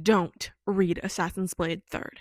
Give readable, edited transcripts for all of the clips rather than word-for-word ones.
don't read Assassin's Blade 3rd.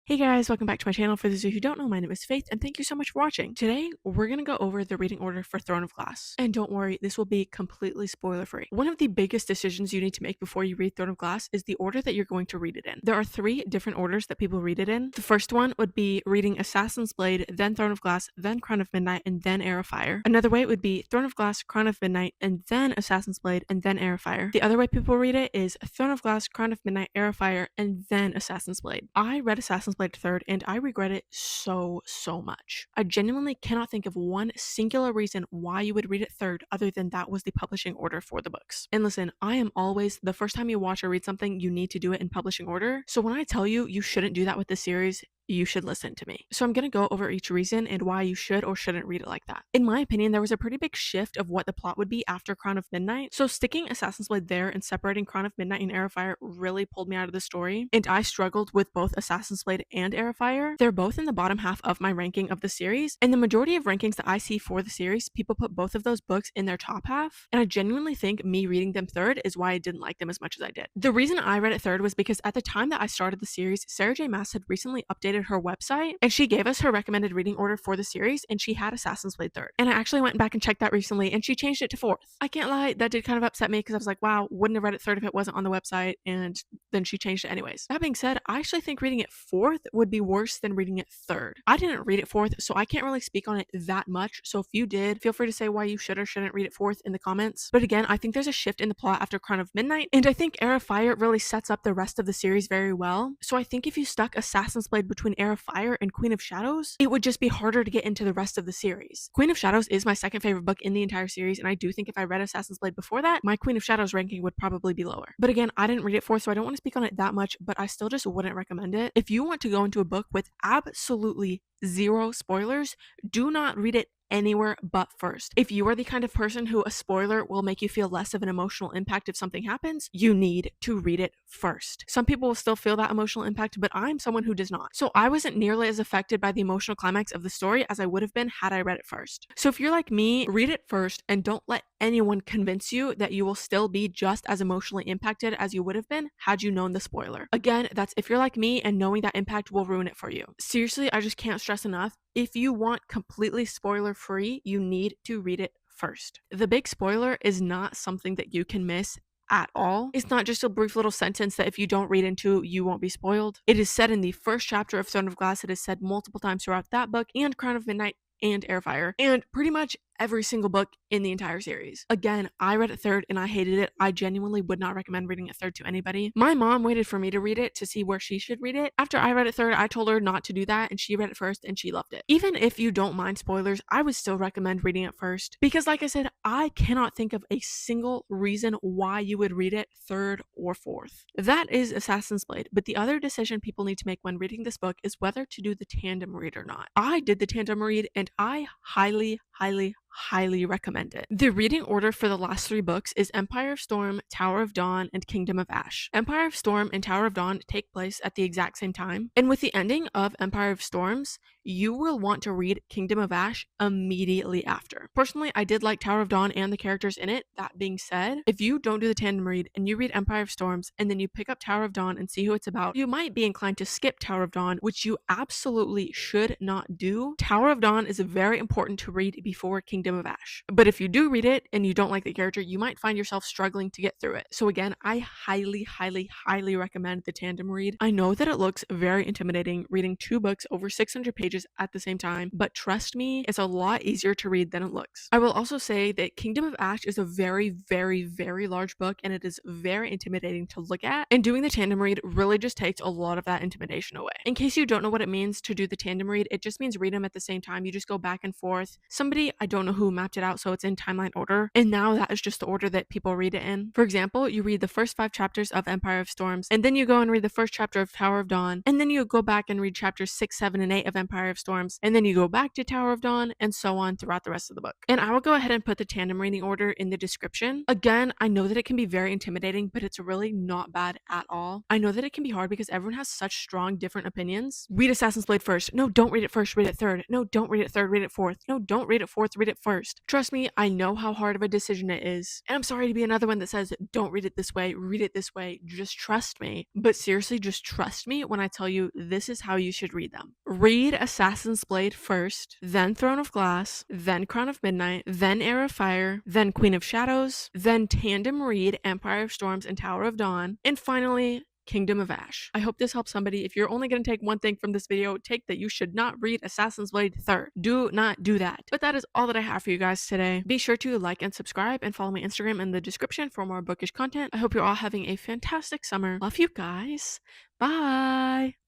Hey guys, welcome back to my channel. For those of you who don't know, my name is Faith, and thank you so much for watching. Today, we're gonna go over the reading order for Throne of Glass. And don't worry, this will be completely spoiler-free. One of the biggest decisions you need to make before you read Throne of Glass is the order that you're going to read it in. There are 3 different orders that people read it in. The first one would be reading Assassin's Blade, then Throne of Glass, then Crown of Midnight, and then Heir of Fire. Another way would be Throne of Glass, Crown of Midnight, and then Assassin's Blade, and then Heir of Fire. The other way people read it is Throne of Glass, Crown of Midnight, Heir of Fire, and then Assassin's Blade. I read Assassin's Blade 3rd, and I regret it so much. I genuinely cannot think of one singular reason why you would read it 3rd other than that was the publishing order for the books. And listen, I am always, the first time you watch or read something, you need to do it in publishing order. So when I tell you shouldn't do that with this series, you should listen to me. So I'm going to go over each reason and why you should or shouldn't read it like that. In my opinion, there was a pretty big shift of what the plot would be after Crown of Midnight. So sticking Assassin's Blade there and separating Crown of Midnight and Heir of Fire really pulled me out of the story. And I struggled with both Assassin's Blade and Heir of Fire. They're both in the bottom half of my ranking of the series. And the majority of rankings that I see for the series, people put both of those books in their top half. And I genuinely think me reading them 3rd is why I didn't like them as much as I did. The reason I read it 3rd was because at the time that I started the series, Sarah J. Maas had recently updated her website and she gave us her recommended reading order for the series, and she had Assassin's Blade 3rd. And I actually went back and checked that recently, and she changed it to 4th. I can't lie, that did kind of upset me because I was like, wow, wouldn't have read it 3rd if it wasn't on the website, and then she changed it anyways. That being said, I actually think reading it 4th would be worse than reading it 3rd. I didn't read it 4th, so I can't really speak on it that much. So if you did, feel free to say why you should or shouldn't read it 4th in the comments. But again, I think there's a shift in the plot after Crown of Midnight, and I think Heir of Fire really sets up the rest of the series very well. So I think if you stuck Assassin's Blade between Heir of Fire and Queen of Shadows, it would just be harder to get into the rest of the series. Queen of Shadows is my second favorite book in the entire series, and I do think if I read Assassin's Blade before that, my Queen of Shadows ranking would probably be lower. But again, I didn't read it 4th, so I don't want to speak on it that much, but I still just wouldn't recommend it. If you want to go into a book with absolutely 0 spoilers, do not read it anywhere but 1st. If you are the kind of person who a spoiler will make you feel less of an emotional impact if something happens, you need to read it 1st. Some people will still feel that emotional impact, but I'm someone who does not. So I wasn't nearly as affected by the emotional climax of the story as I would have been had I read it 1st. So if you're like me, read it 1st and don't let anyone convince you that you will still be just as emotionally impacted as you would have been had you known the spoiler. Again, that's if you're like me and knowing that impact will ruin it for you. Seriously, I just can't stress enough. If you want completely spoiler-free, you need to read it 1st. The big spoiler is not something that you can miss at all. It's not just a brief little sentence that if you don't read into, you won't be spoiled. It is said in the 1st chapter of Throne of Glass. It is said multiple times throughout that book and Crown of Midnight and Heir of Fire, and pretty much every single book in the entire series. Again, I read it 3rd and I hated it. I genuinely would not recommend reading it 3rd to anybody. My mom waited for me to read it to see where she should read it. After I read it 3rd, I told her not to do that, and she read it 1st and she loved it. Even if you don't mind spoilers, I would still recommend reading it 1st because, like I said, I cannot think of a single reason why you would read it 3rd or 4th. That is Assassin's Blade, but the other decision people need to make when reading this book is whether to do the tandem read or not. I did the tandem read and I highly recommend it. The reading order for the last 3 books is Empire of Storm, Tower of Dawn, and Kingdom of Ash. Empire of Storm and Tower of Dawn take place at the exact same time, and with the ending of Empire of Storms, you will want to read Kingdom of Ash immediately after. Personally, I did like Tower of Dawn and the characters in it. That being said, if you don't do the tandem read and you read Empire of Storms and then you pick up Tower of Dawn and see who it's about, you might be inclined to skip Tower of Dawn, which you absolutely should not do. Tower of Dawn is very important to read before Kingdom of Ash. But if you do read it and you don't like the character, you might find yourself struggling to get through it. So again, I highly recommend the tandem read. I know that it looks very intimidating reading 2 books over 600 pages at the same time, but trust me, it's a lot easier to read than it looks. I will also say that Kingdom of Ash is a very large book, and it is very intimidating to look at, and doing the tandem read really just takes a lot of that intimidation away. In case you don't know what it means to do the tandem read, it just means read them at the same time. You just go back and forth. Somebody, I don't know who mapped it out so it's in timeline order, and now that is just the order that people read it in. For example, you read the first 5 chapters of Empire of Storms, and then you go and read the first chapter of Tower of Dawn, and then you go back and read chapters 6, 7, and 8 of Empire of Storms, and then you go back to Tower of Dawn, and so on throughout the rest of the book. And I will go ahead and put the tandem reading order in the description. Again, I know that it can be very intimidating, but it's really not bad at all. I know that it can be hard because everyone has such strong different opinions. Read Assassin's Blade 1st. No, don't read it 1st, read it 3rd. No, don't read it 3rd, read it 4th. No, don't read it 4th, read it first. Trust me, I know how hard of a decision it is. And I'm sorry to be another one that says, don't read it this way, read it this way, just trust me. But seriously, just trust me when I tell you this is how you should read them. Read Assassin's Blade first, then Throne of Glass, then Crown of Midnight, then Heir of Fire, then Queen of Shadows, then Tandem read Empire of Storms and Tower of Dawn, and finally, Kingdom of Ash. I hope this helps somebody. If you're only going to take one thing from this video, take that you should not read Assassin's Blade third. Do not do that. But that is all that I have for you guys today. Be sure to like and subscribe and follow my Instagram in the description for more bookish content. I hope you're all having a fantastic summer. Love you guys. Bye.